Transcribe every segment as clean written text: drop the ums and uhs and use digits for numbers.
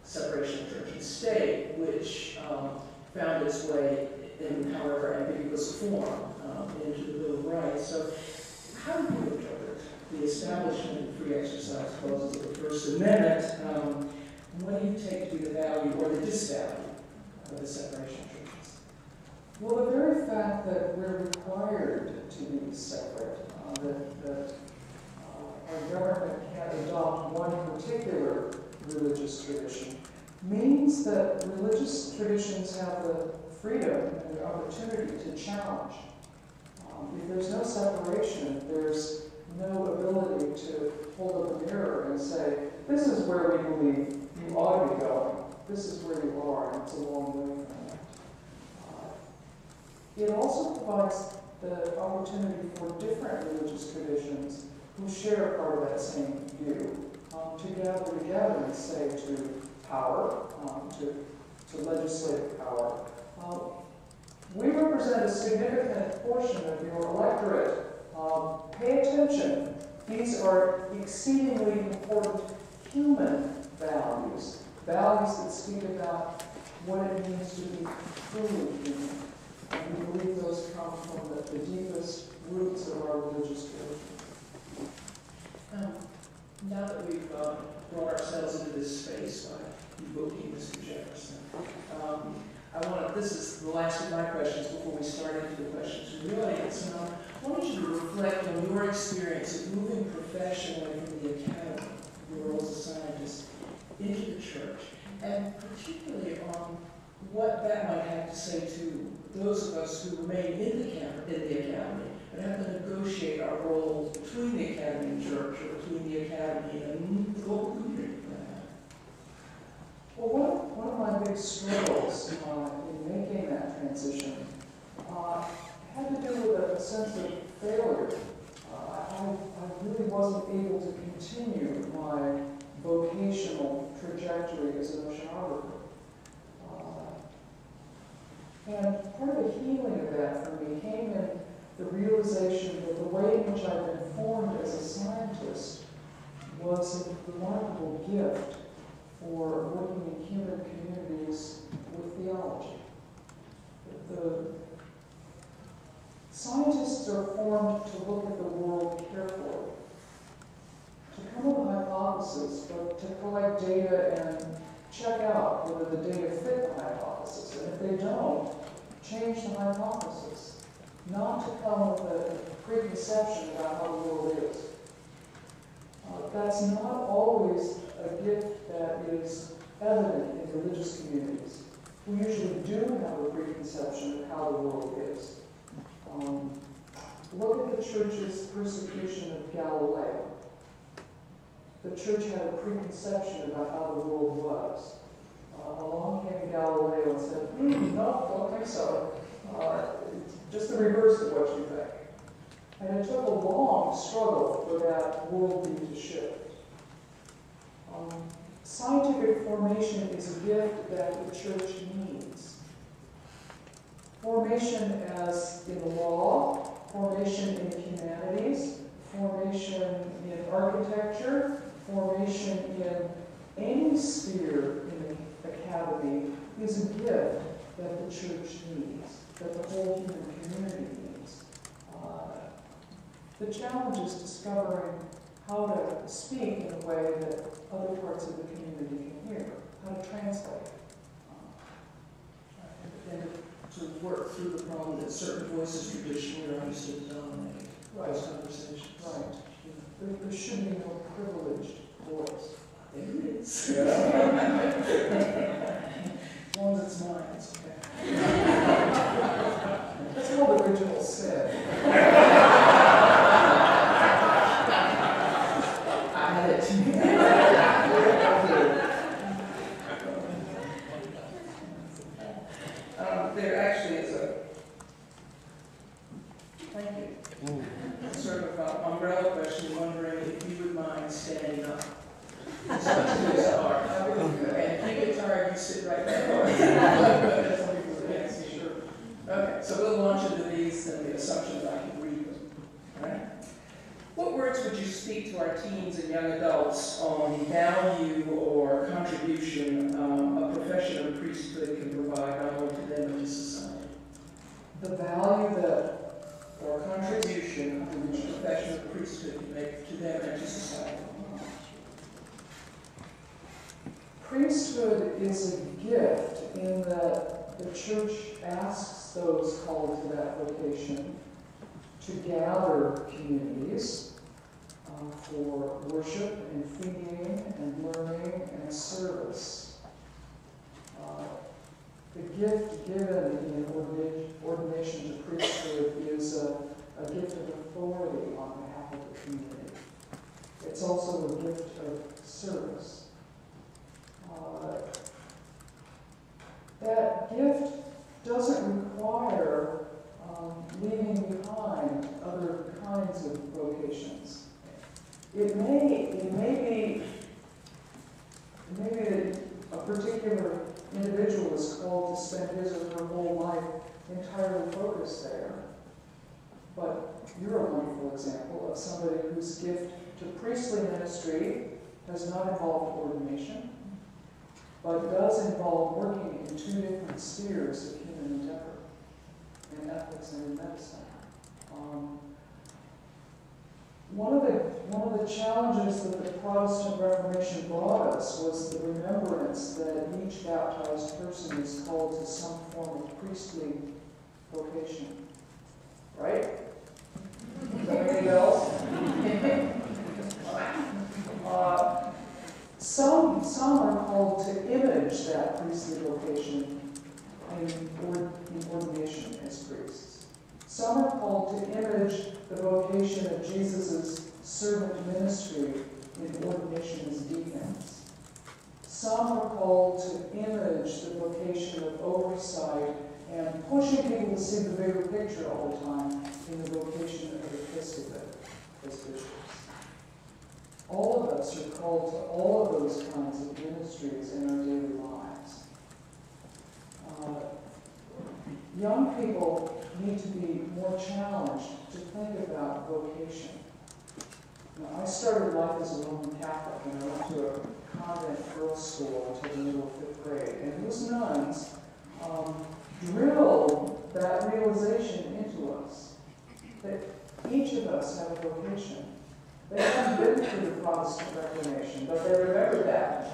separation of church and state, which found its way in, however ambiguous a form, into the Bill of Rights. So how do you interpret the establishment of free exercise clauses of the First Amendment? What do you take to be the value or the disvalue of the separation of churches? Well, the very fact that we're required to be separate, that our government can't adopt one particular religious tradition, means that religious traditions have the freedom and the opportunity to challenge. If there's no separation, there's no ability to hold up a mirror and say, this is where we believe you ought to be going. This is where you are, and it's a long way from that. It also provides the opportunity for different religious traditions who share part of that same view to gather together and say to power, to legislative power, we represent a significant portion of your electorate. Pay attention. These are exceedingly important human values, values that speak about what it means to be truly human. And we believe those come from the deepest roots of our religious tradition. Now that we've brought ourselves into this space by evoking Mr. Jefferson, this is the last of my questions before we start into the questions from the audience. I want you to reflect on your experience of moving professionally from the academy, your role as a scientist, into the church, and particularly on what that might have to say to those of us who remain in the academy, but have to negotiate our role between the academy and church, or between the academy and the local community. Well, one of my big struggles in making that transition had to do with a sense of failure. I really wasn't able to continue my vocational trajectory as an oceanographer. And part of the healing of that for me came in the realization that the way in which I've been formed as a scientist was a remarkable gift for working in human communities with theology. The scientists are formed to look at the world carefully, to come up with hypotheses, but to collect data and check out whether the data fit the hypothesis. And if they don't, change the hypothesis, not to come with a preconception about how the world is. That's not always a gift that is evident in religious communities, who usually do have a preconception of how the world is. Look at the church's persecution of Galileo. The church had a preconception about how the world was. Along came Galileo and said, no, don't think so. Just the reverse of what you think. And it took a long struggle for that worldview to shift. Scientific formation is a gift that the church needs. Formation as in the law, formation in the humanities, formation in architecture, formation in any sphere in the academy is a gift that the church needs, that the whole human community needs. The challenge is discovering how to speak in a way that other parts of the community can hear, how to translate. And to work through the problem that certain voices traditionally are understood to dominate those conversations. Right. There should be no privileged voice. There it is. Yeah. As long as it's mine, it's okay. That's what the original said. I had it. There actually is a, thank you, sort of umbrella question, wondering if you would mind standing up. And keep it tired, you sit right there. Some people can't see, sure. Okay, so we'll launch into these and the assumption that I can read them. All right? What words would you speak to our teens and young adults on value or contribution priesthood is a gift in that the church asks those called to that vocation to gather communities for worship and feeding and learning and service. The gift given in ordination to priesthood is a gift of authority on behalf of the community. It's also a gift of service. That gift doesn't require leaving behind other kinds of vocations. It may be that a particular individual is called to spend his or her whole life entirely focused there. But you're a wonderful example of somebody whose gift to priestly ministry has not involved ordination, but does involve working in two different spheres of human endeavor, in ethics and in medicine. One of the challenges that the Protestant Reformation brought us was the remembrance that each baptized person is called to some form of priestly vocation. Right? Anybody else? Some are called to image that priestly vocation in ordination as priests. Some are called to image the vocation of Jesus' servant ministry in ordination as deacons. Some are called to image the vocation of oversight and pushing people to see the bigger picture all the time in the vocation of episcopate as bishops. All of us are called to all of those kinds of ministries in our daily lives. Young people need to be more challenged to think about vocation. Now, I started life as a Roman Catholic, and I went to a convent girls' school until the middle of 5th grade. And those nuns drilled that realization into us, that each of us have a vocation. They haven't been through the Protestant Reformation, but they remember that.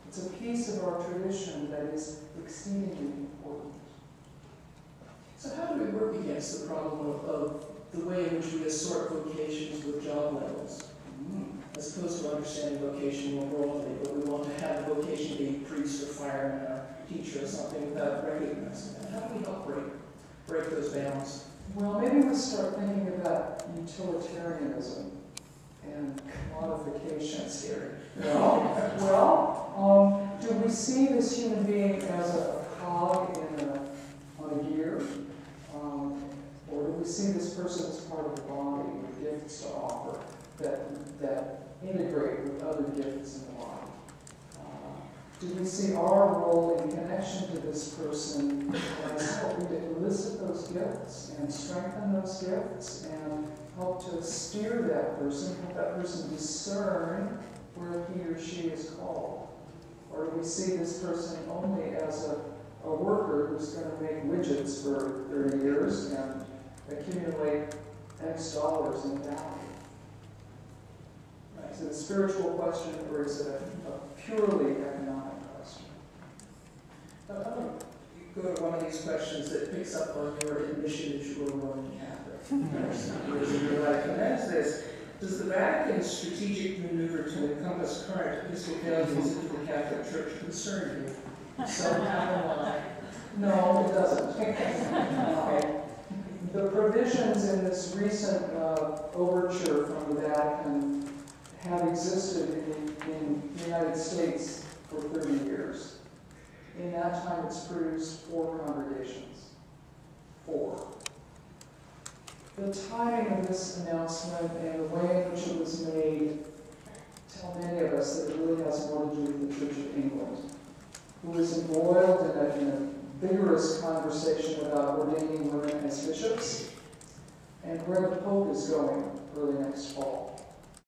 It's a piece of our tradition that is exceedingly important. So how do we work against the problem of the way in which we assort vocations with job levels? As opposed to understanding vocation more broadly, but we want to have a vocation be priest or fireman or teacher or something without recognizing that. How do we help break those bounds? Well, maybe we start thinking about utilitarianism and commodifications here. Do we see this human being as a cog on a gear? Or do we see this person as part of the body with gifts to offer that integrate with other gifts in the body? Do we see our role in connection to this person as helping to elicit those gifts and strengthen those gifts and help to steer that person, help that person discern where he or she is called? Or do we see this person only as a worker who's going to make widgets for 30 years and accumulate X dollars in value? Is it a spiritual question, or is it a purely economic question? I want to go to one of these questions that picks up on your admission that you were a Roman Catholic. Years in your life, and that's this. Does the Vatican's strategic maneuver to encompass current Episcopalians into the Catholic Church concern you? Somehow No, it doesn't. The provisions in this recent overture from the Vatican have existed in the United States for 30 years. In that time, it's produced 4 congregations. 4. The timing of this announcement and the way in which it was made tell many of us that it really has more to do with the Church of England, who is embroiled in a vigorous conversation about ordaining women as bishops and where the Pope is going early next fall.